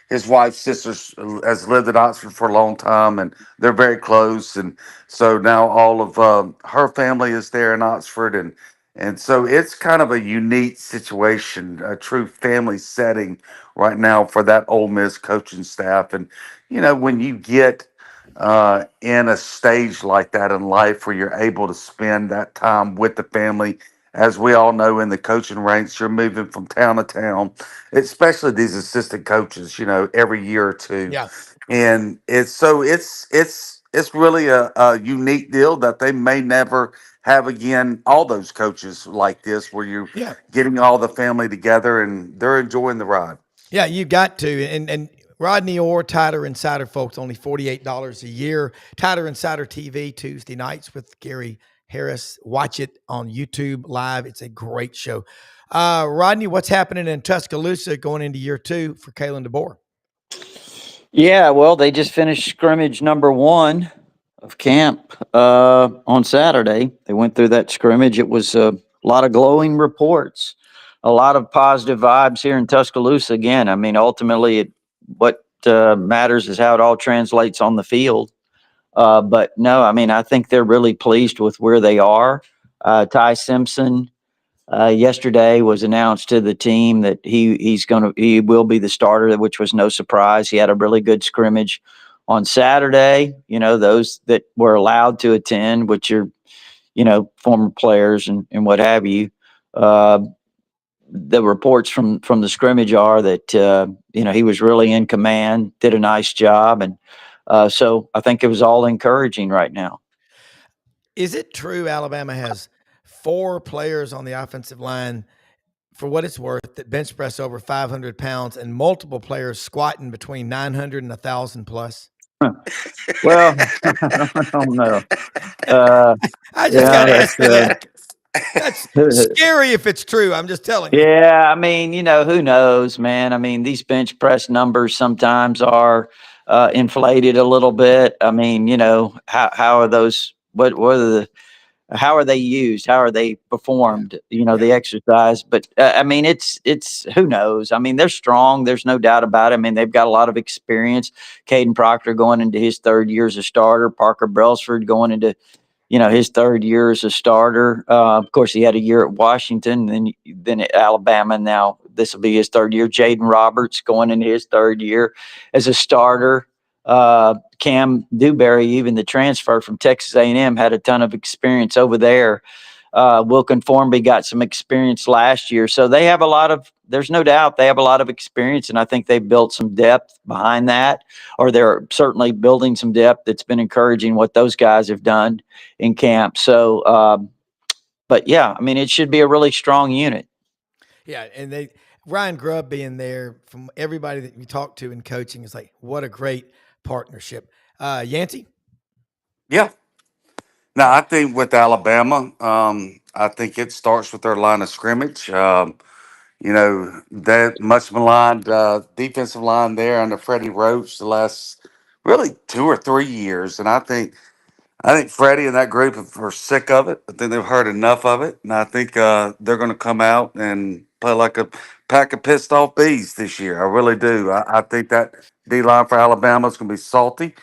His wife's sisters has lived in Oxford for a long time, and they're very close. And so now all of her family is there in Oxford, and so it's kind of a unique situation, a true family setting right now for that Ole Miss coaching staff. And when you get in a stage like that in life where you're able to spend that time with the family. As we all know, in the coaching ranks, you're moving from town to town, especially these assistant coaches, every year or two. Yeah. And it's really a unique deal that they may never have again, all those coaches like this, where you're getting all the family together and they're enjoying the ride. Yeah, you got to. And Rodney Orr, Tighter Insider, folks, only $48 a year. Tighter Insider TV, Tuesday nights with Gary Harris. Watch it on YouTube live. It's a great show. Rodney, what's happening in Tuscaloosa going into year 2 for Kalen DeBoer? Yeah, well, they just finished scrimmage number 1 of camp on Saturday. They went through that scrimmage. It was a lot of glowing reports, a lot of positive vibes here in Tuscaloosa. Again, I mean, ultimately, what matters is how it all translates on the field. But no, I mean, I think they're really pleased with where they are. Ty Simpson yesterday was announced to the team that he will be the starter, which was no surprise. He had a really good scrimmage on Saturday. Those that were allowed to attend, which are, former players and what have you. The reports from the scrimmage are that, he was really in command, did a nice job. And so I think it was all encouraging right now. Is it true Alabama has 4 players on the offensive line, for what it's worth, that bench press over 500 pounds, and multiple players squatting between 900 and 1,000 plus? Well, I don't know. I just got to ask you that. That's scary if it's true. I'm just telling you. Yeah, I mean, who knows, man? I mean, these bench press numbers sometimes are inflated a little bit. I mean, how are those? How are they used? How are they performed? The exercise. But I mean, it's who knows? I mean, they're strong. There's no doubt about it. I mean, they've got a lot of experience. Caden Proctor going into his 3rd year as a starter. Parker Brailsford going into his 3rd year as a starter. Of course, he had a year at Washington, and then at Alabama. Now this will be his 3rd year. Jaden Roberts going into his 3rd year as a starter. Cam Dewberry, even the transfer from Texas A&M, had a ton of experience over there. Wilkin Formby got some experience last year. So they have there's no doubt they have a lot of experience, and I think they've built some depth behind that, or they're certainly building some depth. That's been encouraging what those guys have done in camp. So, but yeah, I mean, it should be a really strong unit. Yeah, and they Ryan Grubb being there from everybody that we talked to in coaching is like what a great partnership. Yancey, Yeah. Now, I think with Alabama, I think it starts with their line of scrimmage. That much maligned defensive line there under Freddie Roach the last really 2 or 3 years, and I think Freddie and that group are sick of it. I think they've heard enough of it, and I think they're going to come out and play like a pack of pissed off bees this year. I really do. I think that D line for Alabama is going to be salty.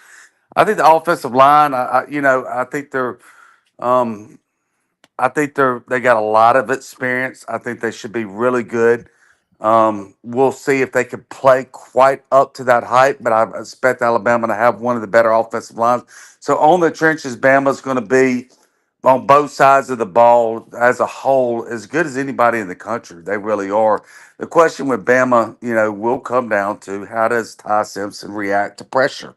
I think the offensive line. I think they're. Um, they got a lot of experience. I think they should be really good. We'll see if they can play quite up to that height, but I expect Alabama to have one of the better offensive lines. So on the trenches, Bama's going to be on both sides of the ball as a whole as good as anybody in the country. They really are. The question with Bama, will come down to how does Ty Simpson react to pressure.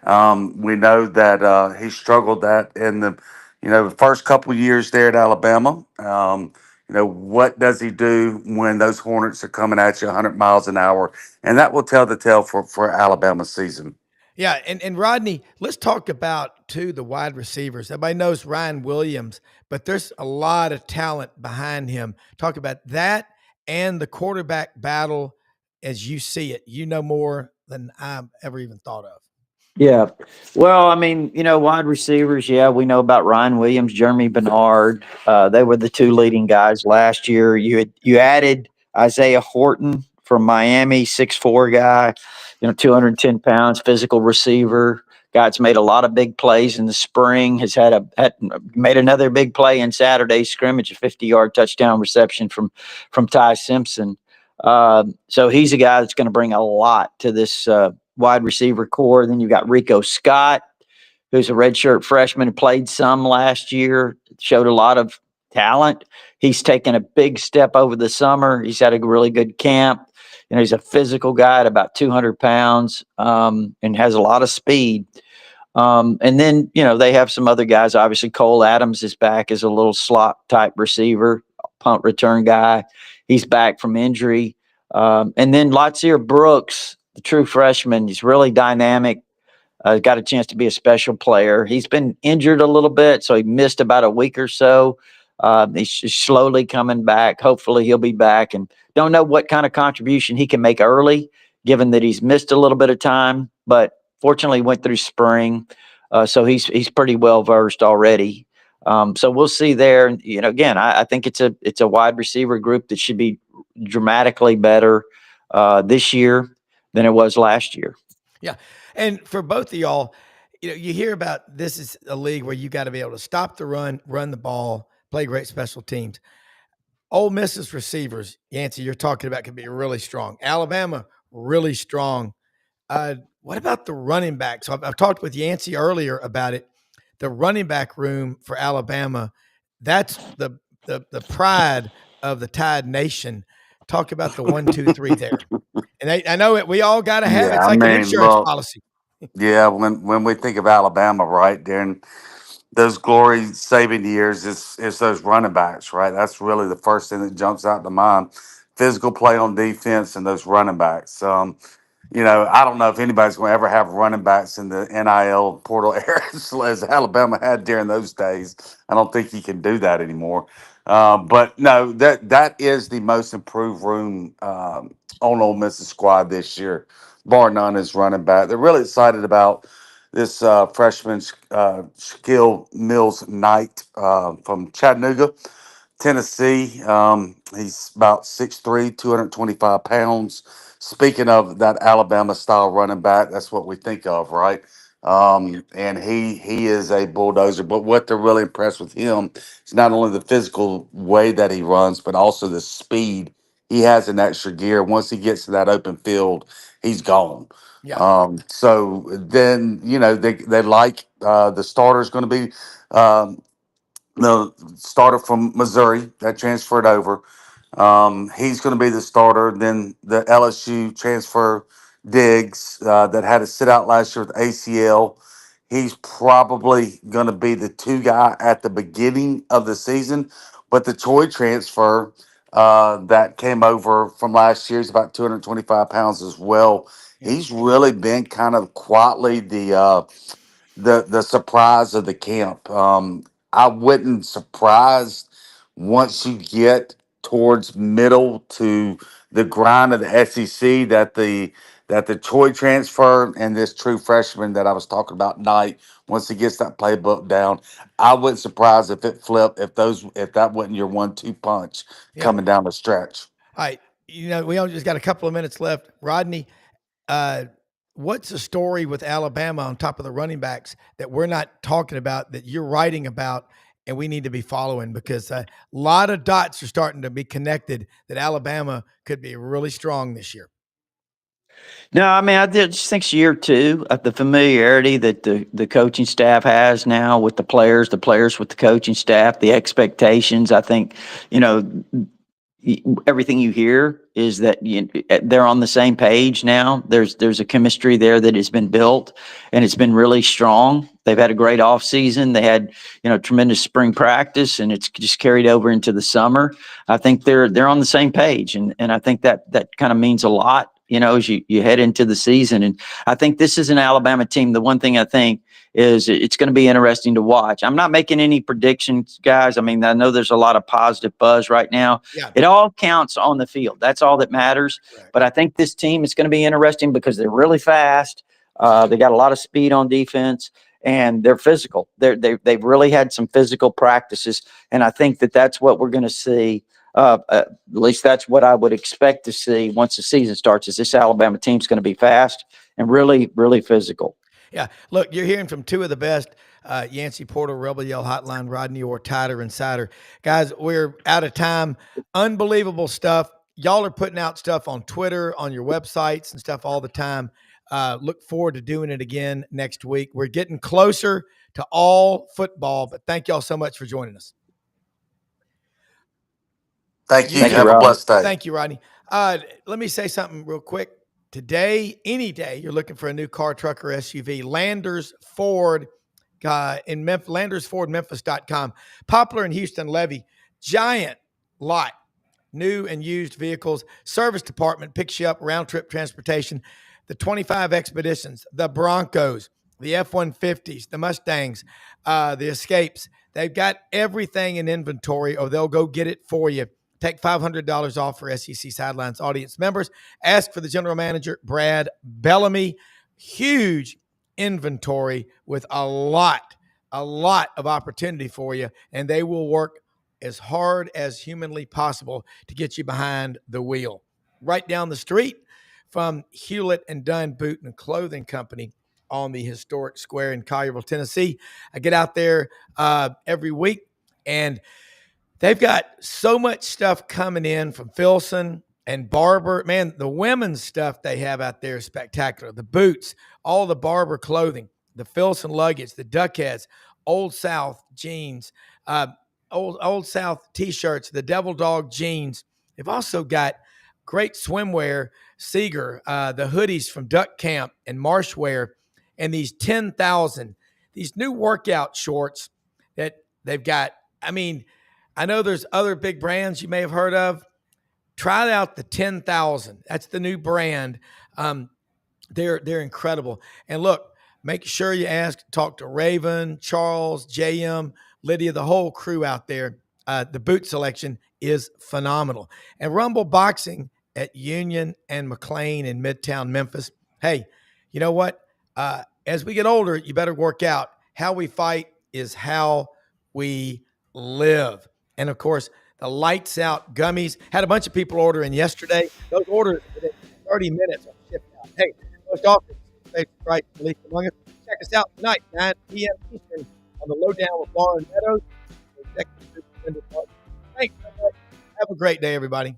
We know that he struggled that in the first couple years there at Alabama. What does he do when those Hornets are coming at you 100 miles an hour? And that will tell the tale for Alabama's season. yeah, and Rodney, let's talk about too the wide receivers. Everybody knows Ryan Williams, but there's a lot of talent behind him. Talk about that and the quarterback battle as you see it. You know more than I've ever even thought of. Yeah. Well, I mean, wide receivers, yeah, we know about Ryan Williams, Jeremy Bernard. They were the two leading guys last year. You added Isaiah Horton from Miami, 6'4" guy, 210 pounds, physical receiver. Guy's made a lot of big plays in the spring, had made another big play in Saturday's scrimmage, a 50-yard touchdown reception from Ty Simpson. So he's a guy that's going to bring a lot to this wide receiver core. Then you've got Rico Scott, who's a redshirt freshman who played some last year, showed a lot of talent. He's taken a big step over the summer. He's had a really good camp. He's a physical guy at about 200 pounds and has a lot of speed. And then, they have some other guys. Obviously, Cole Adams is back as a little slot type receiver, punt return guy. He's back from injury. And then Latsier Brooks, the true freshman, he's really dynamic. Got a chance to be a special player. He's been injured a little bit, so he missed about a week or so. He's slowly coming back. Hopefully, he'll be back. And don't know what kind of contribution he can make early, given that he's missed a little bit of time. But fortunately, went through spring, so he's pretty well versed already. So we'll see there. Again, I think it's a wide receiver group that should be dramatically better this year than it was last year. Yeah. And for both of y'all, you hear about this is a league where you got to be able to stop the run the ball, play great special teams. Ole Miss's receivers, Yancey, you're talking about can be really strong. Alabama, really strong. What about the running back? So I've talked with Yancey earlier about it. The running back room for Alabama, that's the pride of the Tide Nation. Talk about the 1, 2, 3 there. And I know it. We all got to have it. Yeah, It's I like an mean, insurance look, policy. yeah, when we think of Alabama, right, during those glory saving years, it's those running backs, right? That's really the first thing that jumps out to mind. Physical play on defense and those running backs. I don't know if anybody's going to ever have running backs in the NIL portal era as Alabama had during those days. I don't think you can do that anymore. But no, that is the most improved room on Ole Miss's squad this year, bar none. Is running back. They're really excited about this freshman Shaquille Mills Knight from Chattanooga, Tennessee. He's about 6'3", 225 pounds. Speaking of that Alabama style running back, that's what we think of, right? And he is a bulldozer. But what they're really impressed with him is not only the physical way that he runs, but also the speed he has in extra gear. Once he gets to that open field, he's gone. Yeah. So then they like the starter is going to be the starter from Missouri that transferred over. He's going to be the starter. Then the LSU transfer Diggs that had to sit out last year with ACL. He's probably going to be the two guy at the beginning of the season. But the Troy transfer, that came over from last year. He's about 225 pounds as well. Yeah. He's really been kind of quietly the surprise of the camp. I wouldn't surprise once you get towards middle to the grind of the SEC that the Troy transfer and this true freshman that I was talking about Knight, once he gets that playbook down, I wouldn't surprise if it flipped if that wasn't your 1-2 punch Yeah. coming down the stretch. All right. We only just got a couple of minutes left. Rodney, what's the story with Alabama on top of the running backs that we're not talking about, that you're writing about, and we need to be following? Because a lot of dots are starting to be connected that Alabama could be really strong this year. No, I mean, just think it's year two of the familiarity that the coaching staff has now with the players with the coaching staff, the expectations. I think, everything you hear is that they're on the same page now. There's a chemistry there that has been built, and it's been really strong. They've had a great off season. They had tremendous spring practice, and it's just carried over into the summer. I think they're on the same page, and I think that kind of means a lot. As you head into the season, and I think this is an Alabama team. The one thing I think is it's going to be interesting to watch. I'm not making any predictions, guys. I mean, I know there's a lot of positive buzz right now. Yeah. It all counts on the field. That's all that matters. Correct. But I think this team is going to be interesting because they're really fast. They got a lot of speed on defense, and they're physical. They've really had some physical practices, and I think that's what we're going to see. At least that's what I would expect to see once the season starts, is this Alabama team's going to be fast and really, really physical. Yeah. Look, you're hearing from two of the best, Yancy Porter, Rebel Yell Hotline, Rodney Orr, Tighter Insider. Guys, we're out of time. Unbelievable stuff. Y'all are putting out stuff on Twitter, on your websites and stuff all the time. Look forward to doing it again next week. We're getting closer to all football, but thank y'all so much for joining us. Thank you. Thank you, Have a Rob. blessed day. Thank you, Rodney. Let me say something real quick. Today, any day, you're looking for a new car, truck, or SUV, Landers Ford in Memphis, LandersFordMemphis.com. Poplar and Houston Levy, giant lot, new and used vehicles. Service department picks you up, round-trip transportation. The 25 Expeditions, the Broncos, the F-150s, the Mustangs, the Escapes. They've got everything in inventory, or they'll go get it for you. Take $500 off for SEC Sidelines audience members. Ask for the general manager, Brad Bellamy. Huge inventory with a lot of opportunity for you, and they will work as hard as humanly possible to get you behind the wheel. Right down the street from Hewlett and Dunn Boot and Clothing Company on the historic square in Collierville, Tennessee. I get out there every week, and they've got so much stuff coming in from Filson and Barber. Man, the women's stuff they have out there is spectacular. The boots, all the Barber clothing, the Filson luggage, the Duckheads, Old South jeans, Old South T-shirts, the Devil Dog jeans. They've also got great swimwear, Seeger, the hoodies from Duck Camp and Marshwear, and these 10,000, these new workout shorts that they've got. I mean, I know there's other big brands you may have heard of. Try out the 10,000. That's the new brand. They're incredible. And look, make sure you talk to Raven, Charles, JM, Lydia, the whole crew out there. The boot selection is phenomenal. And Rumble Boxing at Union and McLean in Midtown Memphis. Hey, you know what? As we get older, you better work out. How we fight is how we live. And of course, the Lights Out gummies. Had a bunch of people ordering yesterday. Those orders within 30 minutes are shipped out. Hey, most often, right, least among us. Check us out tonight, 9 p.m. Eastern, on the Lowdown with Lauren Meadows. Thanks. Have a great day, everybody.